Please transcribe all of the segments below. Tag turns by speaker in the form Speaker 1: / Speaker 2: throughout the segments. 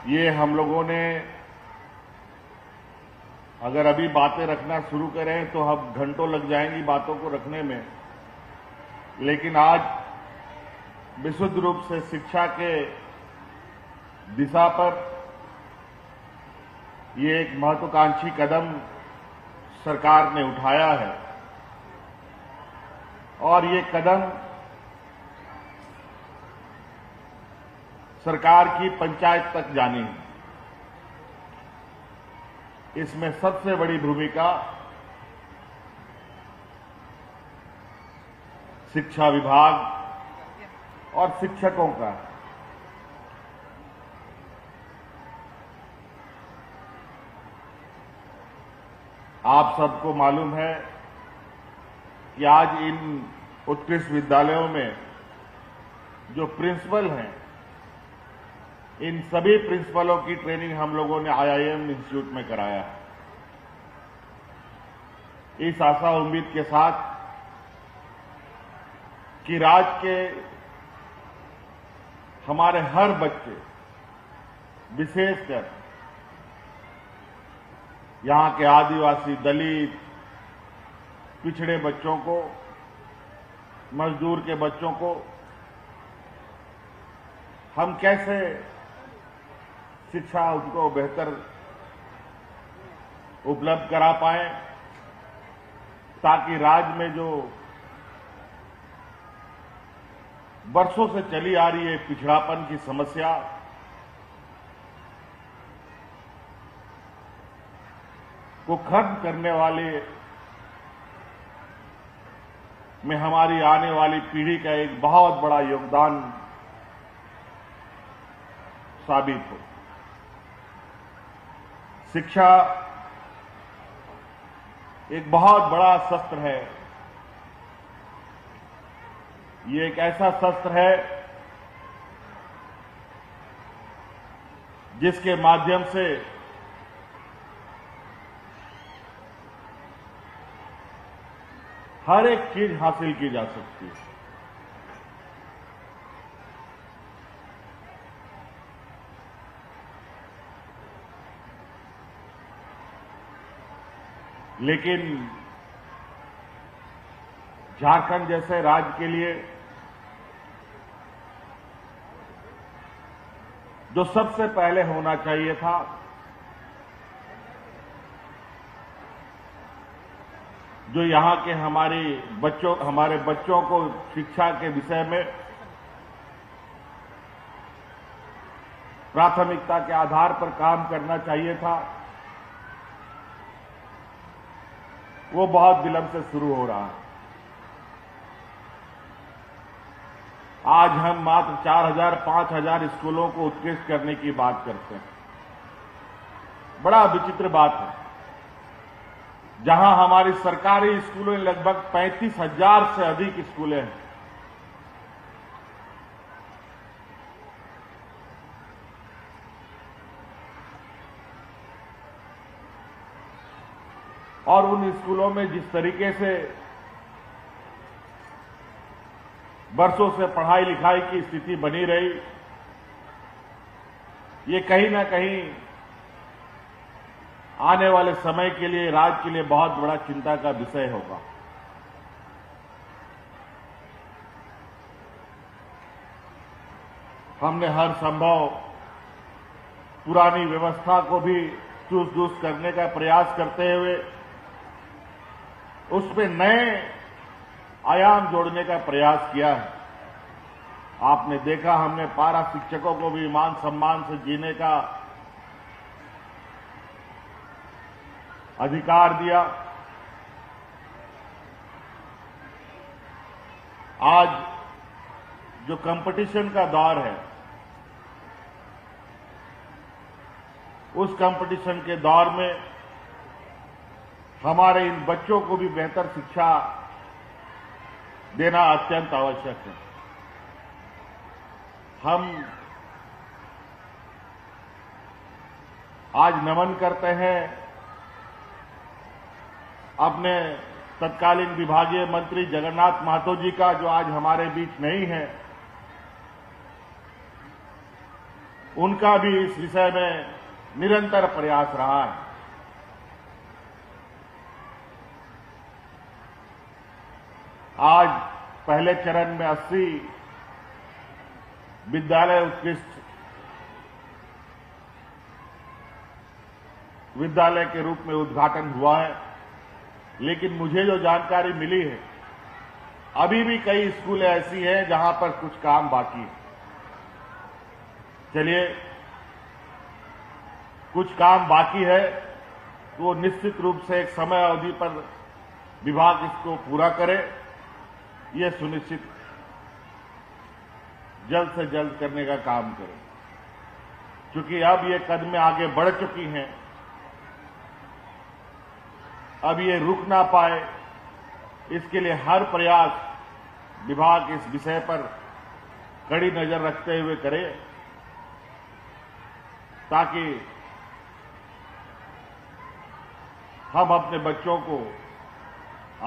Speaker 1: ये हम लोगों ने अगर अभी बातें रखना शुरू करें तो हम घंटों लग जाएंगी बातों को रखने में, लेकिन आज विशुद्ध रूप से शिक्षा के दिशा पर ये एक महत्वाकांक्षी कदम सरकार ने उठाया है और ये कदम सरकार की पंचायत तक जानी है। इसमें सबसे बड़ी भूमिका शिक्षा विभाग और शिक्षकों का है। आप सबको मालूम है कि आज इन उत्कृष्ट विद्यालयों में जो प्रिंसिपल हैं, इन सभी प्रिंसिपलों की ट्रेनिंग हम लोगों ने IIM इंस्टीट्यूट में कराया है। इस आशा उम्मीद के साथ कि राज्य के हमारे हर बच्चे, विशेषकर यहां के आदिवासी, दलित, पिछड़े बच्चों को, मजदूर के बच्चों को हम कैसे शिक्षा उनको बेहतर उपलब्ध करा पाए, ताकि राज्य में जो वर्षों से चली आ रही है पिछड़ापन की समस्या को खत्म करने वाले में हमारी आने वाली पीढ़ी का एक बहुत बड़ा योगदान साबित हो। शिक्षा एक बहुत बड़ा शस्त्र है। ये एक ऐसा शस्त्र है जिसके माध्यम से हर एक चीज हासिल की जा सकती है। लेकिन झारखंड जैसे राज्य के लिए जो सबसे पहले होना चाहिए था, जो यहां के हमारे बच्चों को शिक्षा के विषय में प्राथमिकता के आधार पर काम करना चाहिए था, वो बहुत विलंब से शुरू हो रहा है। आज हम मात्र 4,000-5,000 स्कूलों को उत्कृष्ट करने की बात करते हैं। बड़ा विचित्र बात है, जहां हमारी सरकारी स्कूलों में लगभग 35,000 से अधिक स्कूलें हैं। और उन स्कूलों में जिस तरीके से वर्षों से पढ़ाई लिखाई की स्थिति बनी रही, ये कहीं ना कहीं आने वाले समय के लिए राज्य के लिए बहुत बड़ा चिंता का विषय होगा। हमने हर संभव पुरानी व्यवस्था को भी चूस-दूस करने का प्रयास करते हुए उसमें नए आयाम जोड़ने का प्रयास किया है। आपने देखा, हमने पारा शिक्षकों को भी मान सम्मान से जीने का अधिकार दिया। आज जो कंपटीशन का दौर है, उस कंपटीशन के दौर में हमारे इन बच्चों को भी बेहतर शिक्षा देना अत्यंत आवश्यक है। हम आज नमन करते हैं अपने तत्कालीन विभागीय मंत्री जगन्नाथ महतो जी का, जो आज हमारे बीच नहीं है। उनका भी इस विषय में निरंतर प्रयास रहा है। आज पहले चरण में 80 विद्यालय उत्कृष्ट विद्यालय के रूप में उद्घाटन हुआ है, लेकिन मुझे जो जानकारी मिली है, अभी भी कई स्कूल ऐसी हैं जहां पर कुछ काम बाकी है। चलिए, कुछ काम बाकी है तो निश्चित रूप से एक समय अवधि पर विभाग इसको पूरा करे, यह सुनिश्चित जल्द से जल्द करने का काम करे, क्योंकि अब ये कदमें आगे बढ़ चुकी हैं। अब ये रुक ना पाए, इसके लिए हर प्रयास विभाग इस विषय पर कड़ी नजर रखते हुए करे, ताकि हम अपने बच्चों को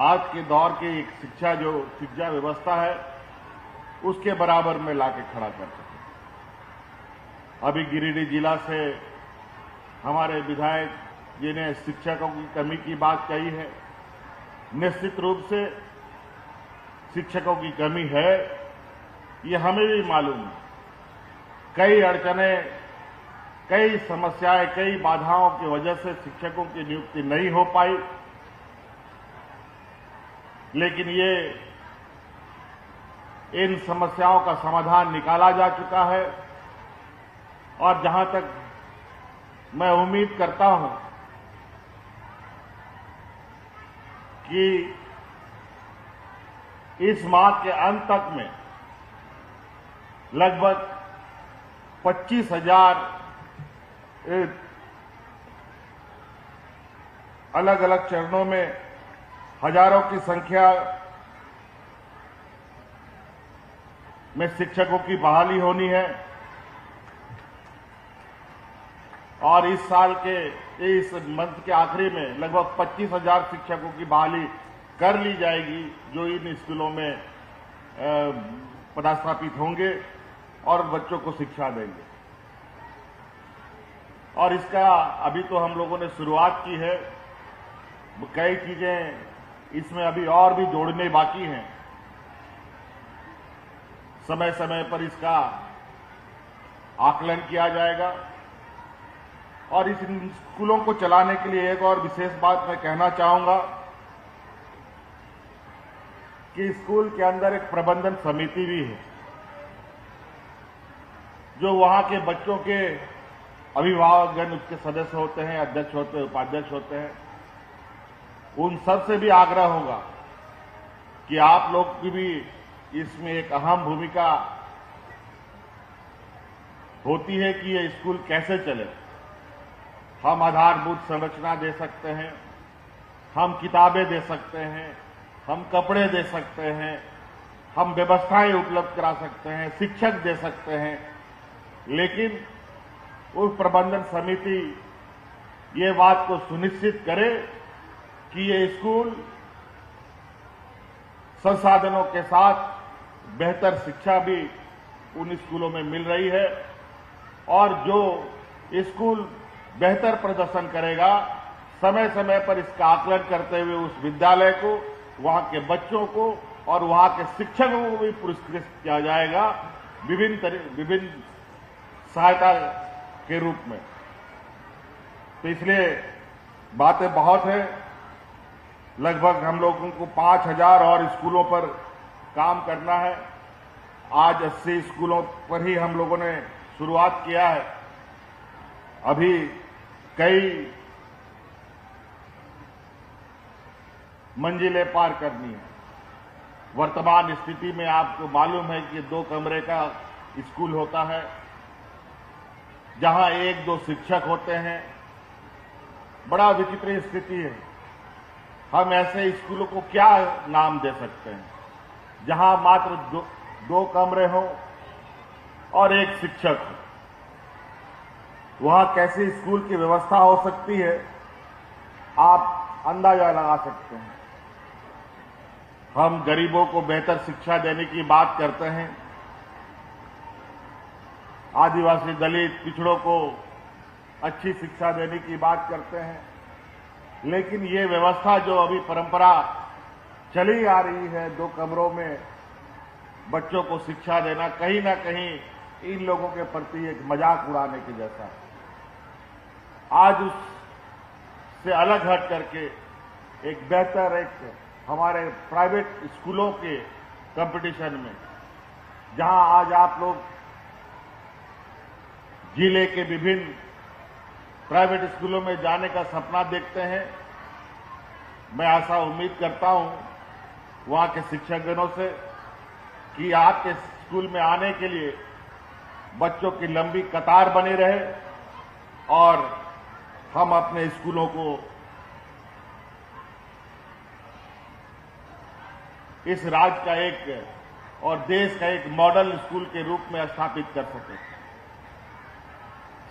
Speaker 1: आज के दौर की एक शिक्षा व्यवस्था है उसके बराबर में लाके खड़ा कर सकें। अभी गिरिडीह जिला से हमारे विधायक जी ने शिक्षकों की कमी की बात कही है। निश्चित रूप से शिक्षकों की कमी है, ये हमें भी मालूम है। कई अड़चनें, कई समस्याएं, कई बाधाओं की वजह से शिक्षकों की नियुक्ति नहीं हो पाई, लेकिन इन समस्याओं का समाधान निकाला जा चुका है। और जहां तक मैं उम्मीद करता हूं कि इस माह के अंत तक में लगभग 25,000 अलग अलग चरणों में हजारों की संख्या में शिक्षकों की बहाली होनी है। और इस साल के इस मंथ के आखिरी में लगभग 25,000 शिक्षकों की बहाली कर ली जाएगी, जो इन स्कूलों में पदस्थापित होंगे और बच्चों को शिक्षा देंगे। और इसका अभी तो हम लोगों ने शुरुआत की है, कई चीजें इसमें अभी और भी जोड़ने बाकी हैं। समय समय पर इसका आकलन किया जाएगा। और इस स्कूलों को चलाने के लिए एक और विशेष बात मैं कहना चाहूंगा कि स्कूल के अंदर एक प्रबंधन समिति भी है, जो वहां के बच्चों के अभिभावकगण उसके सदस्य होते हैं, अध्यक्ष होते हैं, उपाध्यक्ष होते हैं। उन सब से भी आग्रह होगा कि आप लोग की भी इसमें एक अहम भूमिका होती है कि ये स्कूल कैसे चले। हम आधारभूत संरचना दे सकते हैं, हम किताबें दे सकते हैं, हम कपड़े दे सकते हैं, हम व्यवस्थाएं उपलब्ध करा सकते हैं, शिक्षक दे सकते हैं, लेकिन उस प्रबंधन समिति ये बात को सुनिश्चित करे कि ये स्कूल संसाधनों के साथ बेहतर शिक्षा भी उन स्कूलों में मिल रही है। और जो स्कूल बेहतर प्रदर्शन करेगा, समय समय पर इसका आकलन करते हुए उस विद्यालय को, वहां के बच्चों को और वहां के शिक्षकों को भी पुरस्कृत किया जाएगा विभिन्न सहायता के रूप में। तो इसलिए बातें बहुत है। लगभग हम लोगों को 5,000 और स्कूलों पर काम करना है। आज 80 स्कूलों पर ही हम लोगों ने शुरुआत किया है। अभी कई मंजिलें पार करनी है। वर्तमान स्थिति में आपको मालूम है कि 2 कमरे का स्कूल होता है, जहां 1-2 शिक्षक होते हैं। बड़ा विचित्र स्थिति है। हम ऐसे स्कूलों को क्या नाम दे सकते हैं जहां मात्र 2 कमरे हों और 1 शिक्षक हो? वहां कैसे स्कूल की व्यवस्था हो सकती है, आप अंदाजा लगा सकते हैं। हम गरीबों को बेहतर शिक्षा देने की बात करते हैं। आदिवासी, दलित, पिछड़ों को अच्छी शिक्षा देने की बात करते हैं, लेकिन ये व्यवस्था जो अभी परंपरा चली आ रही है, 2 कमरों में बच्चों को शिक्षा देना, कहीं ना कहीं इन लोगों के प्रति एक मजाक उड़ाने के जैसा है। आज उससे अलग हट करके एक बेहतर, एक हमारे प्राइवेट स्कूलों के कंपटीशन में, जहां आज आप लोग जिले के विभिन्न प्राइवेट स्कूलों में जाने का सपना देखते हैं, मैं आशा उम्मीद करता हूं वहां के शिक्षकगणों से कि आपके स्कूल में आने के लिए बच्चों की लंबी कतार बनी रहे और हम अपने स्कूलों को इस राज्य का एक और देश का एक मॉडल स्कूल के रूप में स्थापित कर सके।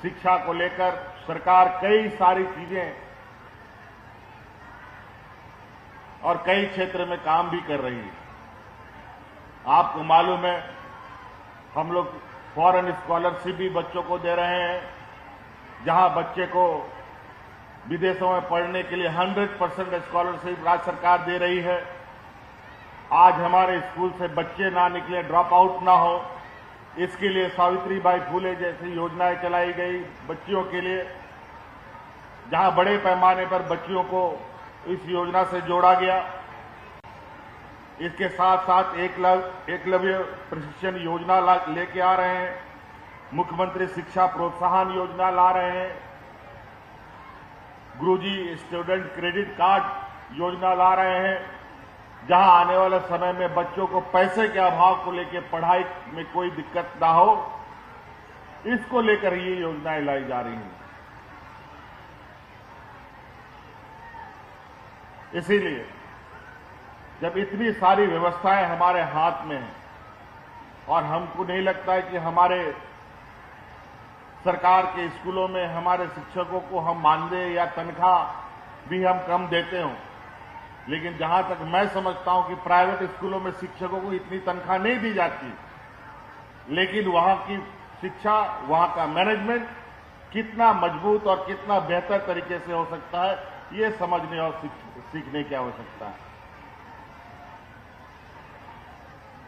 Speaker 1: शिक्षा को लेकर सरकार कई सारी चीजें और कई क्षेत्र में काम भी कर रही है। आपको मालूम है, हम लोग फॉरेन स्कॉलरशिप भी बच्चों को दे रहे हैं, जहां बच्चे को विदेशों में पढ़ने के लिए 100% स्कॉलरशिप राज्य सरकार दे रही है। आज हमारे स्कूल से बच्चे ना निकले, ड्रॉप आउट ना हो, इसके लिए सावित्रीबाई फुले जैसी योजनाएं चलाई गई बच्चियों के लिए, जहां बड़े पैमाने पर बच्चियों को इस योजना से जोड़ा गया। इसके साथ साथ एकलव्य प्रशिक्षण योजना लेके आ रहे हैं, मुख्यमंत्री शिक्षा प्रोत्साहन योजना ला रहे हैं, गुरुजी स्टूडेंट क्रेडिट कार्ड योजना ला रहे हैं, जहां आने वाले समय में बच्चों को पैसे के अभाव को लेकर पढ़ाई में कोई दिक्कत ना हो, इसको लेकर ये योजनाएं लाई जा रही हैं। इसीलिए जब इतनी सारी व्यवस्थाएं हमारे हाथ में हैं और हमको नहीं लगता है कि हमारे सरकार के स्कूलों में हमारे शिक्षकों को हम मानदेय या तनख्वाह भी हम कम देते हों, लेकिन जहां तक मैं समझता हूं कि प्राइवेट स्कूलों में शिक्षकों को इतनी तनख्वाह नहीं दी जाती, लेकिन वहां की शिक्षा, वहां का मैनेजमेंट कितना मजबूत और कितना बेहतर तरीके से हो सकता है, ये समझने और सीखने की आवश्यकता है।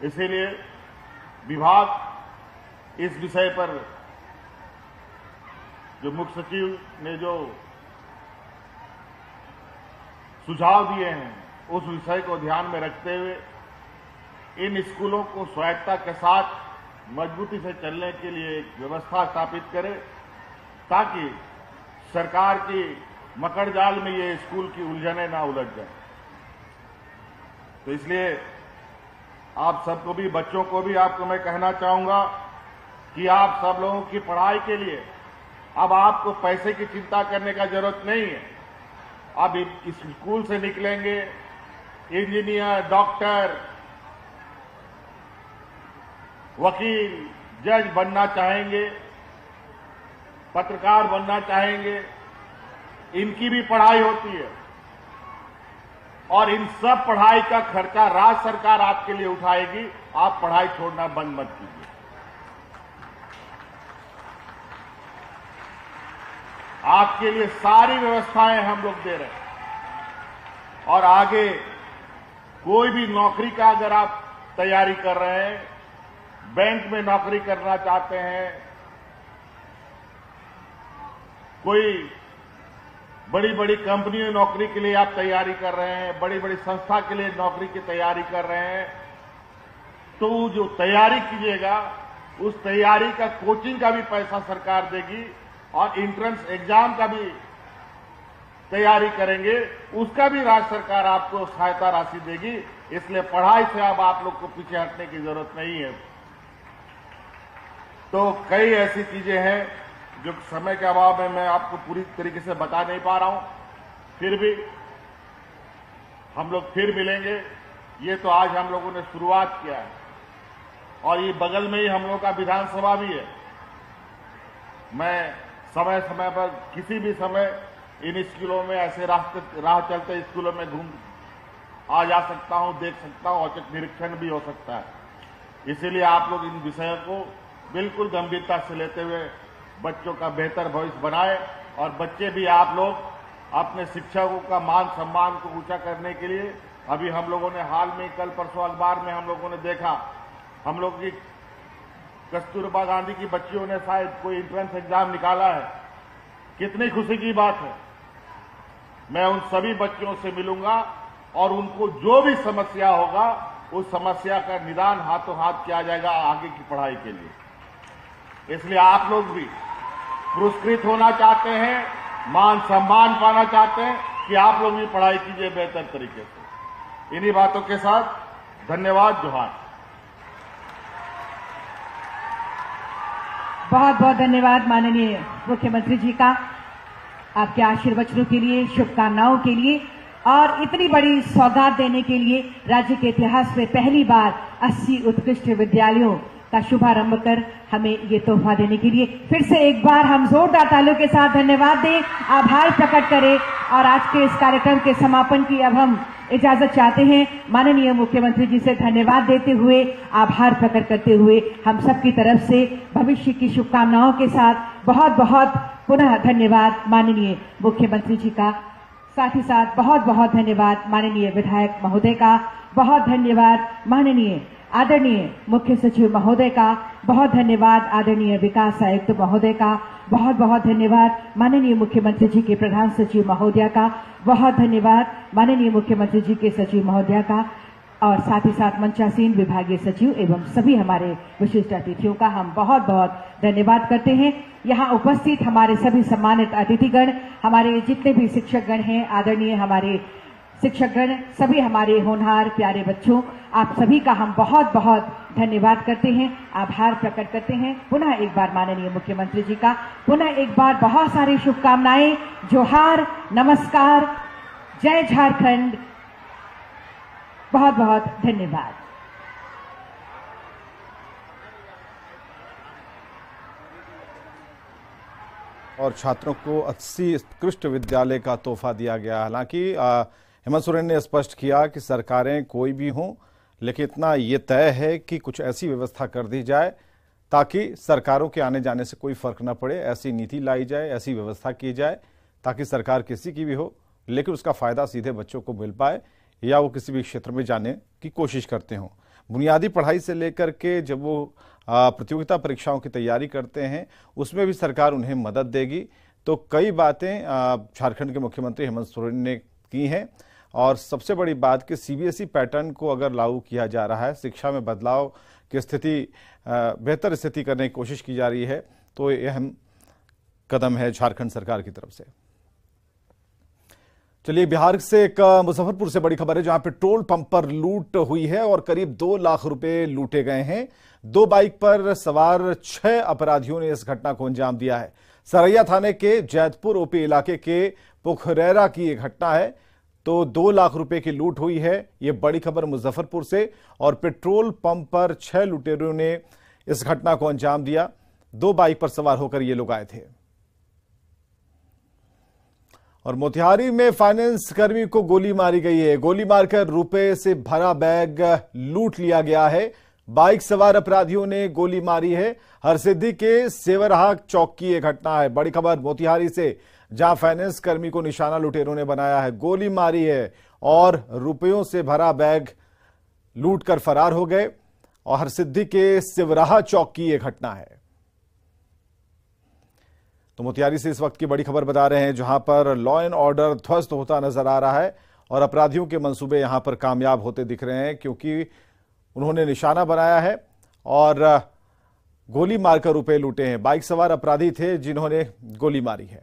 Speaker 1: इसीलिए विभाग इस विषय पर जो मुख्य सचिव ने जो सुझाव दिए हैं, उस विषय को ध्यान में रखते हुए इन स्कूलों को स्वायत्तता के साथ मजबूती से चलने के लिए एक व्यवस्था स्थापित करें, ताकि सरकार की मकड़जाल में ये स्कूल की उलझने ना उलझ जाए। तो इसलिए आप सबको भी, बच्चों को भी आपको मैं कहना चाहूंगा कि आप सब लोगों की पढ़ाई के लिए अब आपको पैसे की चिंता करने का जरूरत नहीं है। अब इस स्कूल से निकलेंगे, इंजीनियर, डॉक्टर, वकील, जज बनना चाहेंगे, पत्रकार बनना चाहेंगे, इनकी भी पढ़ाई होती है और इन सब पढ़ाई का खर्चा राज्य सरकार आपके लिए उठाएगी। आप पढ़ाई छोड़ना बंद मत कीजिए। आपके लिए सारी व्यवस्थाएं हम लोग दे रहे हैं और आगे कोई भी नौकरी का अगर आप तैयारी कर रहे हैं, बैंक में नौकरी करना चाहते हैं, कोई बड़ी बड़ी कंपनी में नौकरी के लिए आप तैयारी कर रहे हैं, बड़ी बड़ी संस्था के लिए नौकरी की तैयारी कर रहे हैं, तो जो तैयारी कीजिएगा उस तैयारी का कोचिंग का भी पैसा सरकार देगी और एंट्रेंस एग्जाम का भी तैयारी करेंगे, उसका भी राज्य सरकार आपको सहायता राशि देगी। इसलिए पढ़ाई से अब आप लोग को पीछे हटने की जरूरत नहीं है। तो कई ऐसी चीजें हैं जो समय के अभाव में मैं आपको पूरी तरीके से बता नहीं पा रहा हूं, फिर भी हम लोग फिर मिलेंगे। ये तो आज हम लोगों ने शुरुआत किया है और ये बगल में ही हम लोगों का विधानसभा भी है। मैं समय समय पर किसी भी समय इन स्कूलों में ऐसे राह चलते स्कूलों में घूम आ जा सकता हूं, देख सकता हूं, औचक निरीक्षण भी हो सकता है। इसीलिए आप लोग इन विषयों को बिल्कुल गंभीरता से लेते हुए बच्चों का बेहतर भविष्य बनाए और बच्चे भी आप लोग अपने शिक्षकों का मान सम्मान को ऊंचा करने के लिए अभी हम लोगों ने हाल में कल परसों अखबार में हम लोगों ने देखा, हम लोग की कस्तूरबा गांधी की बच्चियों ने शायद कोई एंट्रेंस एग्जाम निकाला है। कितनी खुशी की बात है। मैं उन सभी बच्चों से मिलूंगा और उनको जो भी समस्या होगा उस समस्या का निदान हाथों हाथ किया जाएगा आगे की पढ़ाई के लिए। इसलिए आप लोग भी पुरस्कृत होना चाहते हैं, मान सम्मान पाना चाहते हैं कि आप लोग भी पढ़ाई कीजिए बेहतर तरीके से। इन्हीं बातों के साथ धन्यवाद, जोहार।
Speaker 2: बहुत बहुत धन्यवाद माननीय मुख्यमंत्री जी का, आपके आशीर्वचनों के लिए, शुभकामनाओं के लिए और इतनी बड़ी सौगात देने के लिए। राज्य के इतिहास में पहली बार 80 उत्कृष्ट विद्यालयों का शुभारंभ कर हमें ये तोहफा देने के लिए फिर से एक बार हम जोरदार तालियों के साथ धन्यवाद दें, आभार प्रकट करें और आज के इस कार्यक्रम के समापन की अब हम इजाजत चाहते हैं। माननीय मुख्यमंत्री जी से धन्यवाद देते हुए, आभार प्रकट करते हुए हम सबकी तरफ से भविष्य की शुभकामनाओं के साथ बहुत बहुत पुनः धन्यवाद माननीय मुख्यमंत्री जी का। साथ ही साथ बहुत बहुत धन्यवाद माननीय विधायक महोदय का, बहुत धन्यवाद माननीय आदरणीय मुख्य सचिव महोदय का, बहुत धन्यवाद आदरणीय विकास आयुक्त महोदय का, बहुत बहुत धन्यवाद माननीय मुख्यमंत्री जी के प्रधान सचिव महोदया का, बहुत धन्यवाद माननीय मुख्यमंत्री जी के सचिव महोदया का और साथ ही साथ मंचासीन विभागीय सचिव एवं सभी हमारे विशिष्ट अतिथियों का हम बहुत बहुत धन्यवाद करते हैं। यहाँ उपस्थित हमारे सभी सम्मानित अतिथिगण, हमारे जितने भी शिक्षकगण हैं, आदरणीय हमारे शिक्षकगण, सभी हमारे होनहार प्यारे बच्चों, आप सभी का हम बहुत बहुत धन्यवाद करते हैं, आभार प्रकट करते हैं। पुनः एक बार माननीय मुख्यमंत्री जी का पुनः एक बार बहुत सारी शुभकामनाएं। जोहार, नमस्कार, जय झारखंड, बहुत बहुत धन्यवाद।
Speaker 3: और छात्रों को 80 उत्कृष्ट विद्यालय का तोहफा दिया गया। हालांकि हेमंत सोरेन ने स्पष्ट किया कि सरकारें कोई भी हों, लेकिन इतना ये तय है कि कुछ ऐसी व्यवस्था कर दी जाए ताकि सरकारों के आने जाने से कोई फर्क न पड़े। ऐसी नीति लाई जाए, ऐसी व्यवस्था की जाए ताकि सरकार किसी की भी हो लेकिन उसका फायदा सीधे बच्चों को मिल पाए या वो किसी भी क्षेत्र में जाने की कोशिश करते हों। बुनियादी पढ़ाई से लेकर के जब वो प्रतियोगिता परीक्षाओं की तैयारी करते हैं उसमें भी सरकार उन्हें मदद देगी। तो कई बातें झारखंड के मुख्यमंत्री हेमंत सोरेन ने की हैं और सबसे बड़ी बात कि सीबीएसई पैटर्न को अगर लागू किया जा रहा है, शिक्षा में बदलाव की स्थिति बेहतर स्थिति करने की कोशिश की जा रही है, तो यह अहम कदम है झारखंड सरकार की तरफ से। चलिए बिहार से एक मुजफ्फरपुर से बड़ी खबर है जहां पेट्रोल पंप पर लूट हुई है और करीब 2 लाख रुपए लूटे गए हैं। 2 बाइक पर सवार 6 अपराधियों ने इस घटना को अंजाम दिया है। सरैया थाने के जैतपुर ओपी इलाके के पुखरेरा की यह घटना है। तो 2 लाख रुपए की लूट हुई है। यह बड़ी खबर मुजफ्फरपुर से और पेट्रोल पंप पर 6 लुटेरों ने इस घटना को अंजाम दिया। 2 बाइक पर सवार होकर ये लोग आए थे। और मोतिहारी में फाइनेंस कर्मी को गोली मारी गई है। गोली मारकर रुपए से भरा बैग लूट लिया गया है। बाइक सवार अपराधियों ने गोली मारी है। हरसिद्धि के सेवरहा चौक की यह घटना है। बड़ी खबर मोतिहारी से जहां फाइनेंस कर्मी को निशाना लुटेरों ने बनाया है, गोली मारी है और रुपयों से भरा बैग लूट कर फरार हो गए। और हरसिद्धि के सेवरहा चौक की यह घटना है। तो मोतिहारी से इस वक्त की बड़ी खबर बता रहे हैं जहां पर लॉ एंड ऑर्डर ध्वस्त होता नजर आ रहा है और अपराधियों के मंसूबे यहां पर कामयाब होते दिख रहे हैं क्योंकि उन्होंने निशाना बनाया है और गोली मारकर रुपए लूटे हैं। बाइक सवार अपराधी थे जिन्होंने गोली मारी है।